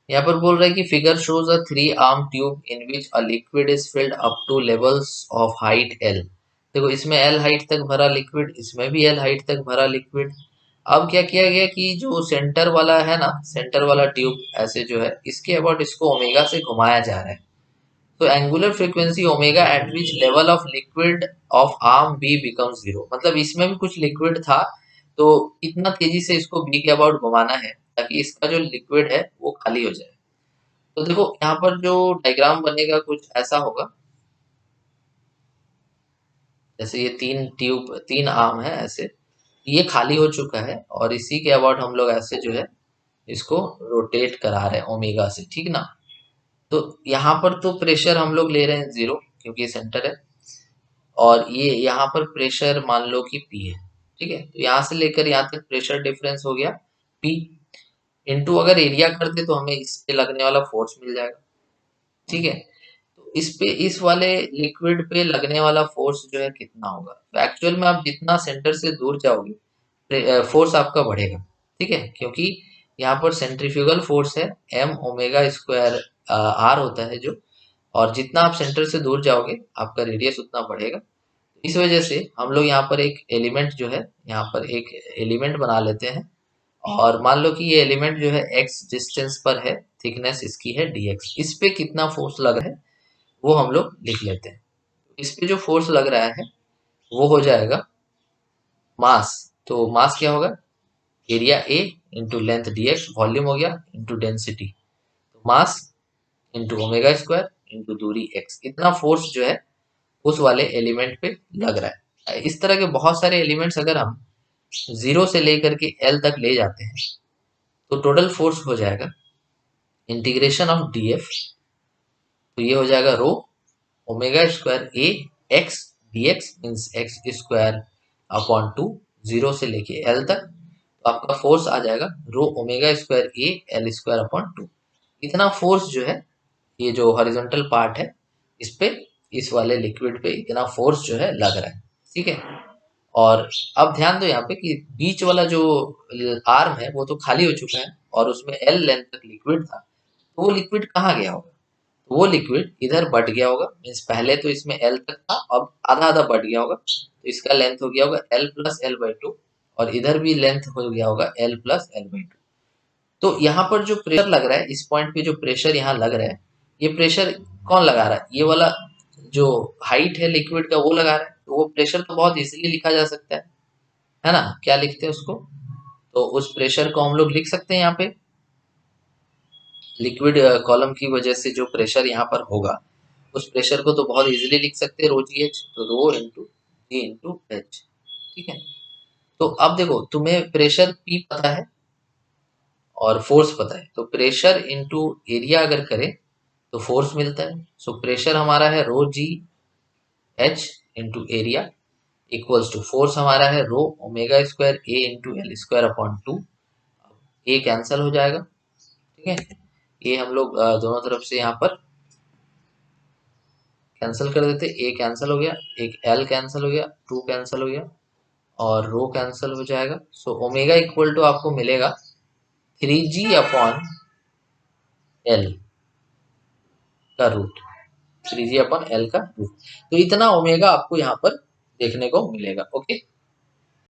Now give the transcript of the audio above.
यहाँ पर बोल रहा है कि figure shows a 3 arm tube in which a liquid is filled up two levels of height L. देखो इसमें एल हाइट तक भरा लिक्विड, इसमें भी एल हाइट तक भरा लिक्विड। अब क्या किया गया कि जो सेंटर वाला है ना, सेंटर वाला ट्यूब ऐसे जो है इसके अबाउट इसको ओमेगा से घुमाया जा रहा है। तो angular frequency omega at which level of liquid of arm B becomes zero. मतलब इसमें भी कुछ लिक्विड था, तो इतना तेजी से इसको बी के अबाउट घुमाना है ताकि इसका जो लिक्विड है वो खाली हो जाए। तो देखो यहाँ पर जो डायग्राम बनेगा कुछ ऐसा होगा, जैसे ये 3 ट्यूब 3 आर्म है ऐसे, ये खाली हो चुका है और इसी के अबाउट हम लोग ऐसे जो है इसको रोटेट करा रहे हैं ओमेगा से, ठीक ना। तो यहाँ पर तो प्रेशर हम लोग ले रहे हैं 0 क्योंकि ये सेंटर है, और ये यहाँ पर प्रेशर मान लो कि P है, ठीक है। तो यहाँ से लेकर यहाँ तक प्रेशर डिफरेंस हो गया P, इनटू अगर एरिया करते तो हमें इस पे लगने वाला फोर्स मिल जाएगा, ठीक है। तो इस पे इस वाले लिक्विड पे लगने वाला फोर्स जो है कितना होगा, तो एक्चुअल में आप जितना सेंटर से दूर जाओगे फोर्स आपका बढ़ेगा, ठीक है, क्योंकि यहाँ पर सेंट्रीफ्यूगल फोर्स है m ओमेगा स्क्वायर r होता है जो, और जितना आप सेंटर से दूर जाओगे आपका रेडियस उतना बढ़ेगा। इस वजह से हम लोग यहाँ पर एक एलिमेंट जो है, यहाँ पर एक एलिमेंट बना लेते हैं, और मान लो कि ये एलिमेंट जो है x डिस्टेंस पर है, थिकनेस इसकी है dx, इस पे कितना फोर्स लग रहा है वो हम लोग लिख लेते हैं। इस पे जो फोर्स लग रहा है वो हो जाएगा मास। तो मास क्या होगा, area A into length dx, volume हो गया इंटू डेंसिटी, तो mass into omega square into दूरी x, इतना फोर्स जो है उस वाले एलिमेंट पे लग रहा है। इस तरह के बहुत सारे एलिमेंट्स अगर हम 0 से लेकर के L तक ले जाते हैं तो टोटल फोर्स हो जाएगा इंटीग्रेशन ऑफ df, तो ये हो जाएगा rho omega square A x d x means x square upon 2, 0 से लेके L तक, तो आपका फोर्स आ जाएगा rho omega square A L square upon 2। इतना फोर्स जो है, ये जो हॉरिजॉन्टल पार्ट है इस पे, इस वाले लिक्विड पे इतना फोर्स जो है लग रहा है, ठीक है। और अब ध्यान दो यहाँ पे कि बीच वाला जो आर्म है वो तो खाली हो चुका है और उसमें L लेंथ तक लिक्विड था, तो वो लिक्विड कहाँ गया होगा, तो वो लिक्विड इधर बढ़ गया होगा, मीन्स पहले तो इसमें L तक था, अब आधा आधा बढ़ गया होगा, तो इसका लेंथ हो गया होगा L plus L by two, और इधर भी लेंथ हो गया होगा L plus L by two. तो यहाँ पर जो प्रेशर लग रहा है, इस पॉइंट पे जो प्रेशर यहाँ लग रहा है, ये प्रेशर कौन लगा रहा है, ये वाला जो हाइट है लिक्विड का वो लगा रहा है। तो वो प्रेशर तो बहुत इजीली लिखा जा सकता है ना, क्या लिखते हैं उसको, तो उस प्रेशर को हम लोग लिख सकते हैं यहाँ पे, लिक्विड कॉलम की वजह से जो प्रेशर यहाँ पर होगा उस प्रेशर को तो बहुत इजीली लिख सकते हैं रो जी एच, तो रो इंटू जी इंटू एच, ठीक है। तो अब देखो तुम्हें प्रेशर पी पता है और फोर्स पता है, तो प्रेशर इंटू एरिया अगर करें तो फोर्स मिलता है। सो प्रेशर हमारा है rho g h into area equals to force हमारा है rho omega square A into L square upon 2, A cancel हो जाएगा, ठीक है। ये हम लोग दोनों तरफ से यहाँ पर कैंसिल कर देते, ए कैंसिल हो गया, एक एल कैंसिल हो गया, 2 कैंसिल हो गया और रो कैंसिल हो जाएगा। सो ओमेगा इक्वल टू आपको मिलेगा 3g अपॉन एल का रूट, 3g अपॉन एल का रूट। तो इतना ओमेगा आपको यहाँ पर देखने को मिलेगा, ओके।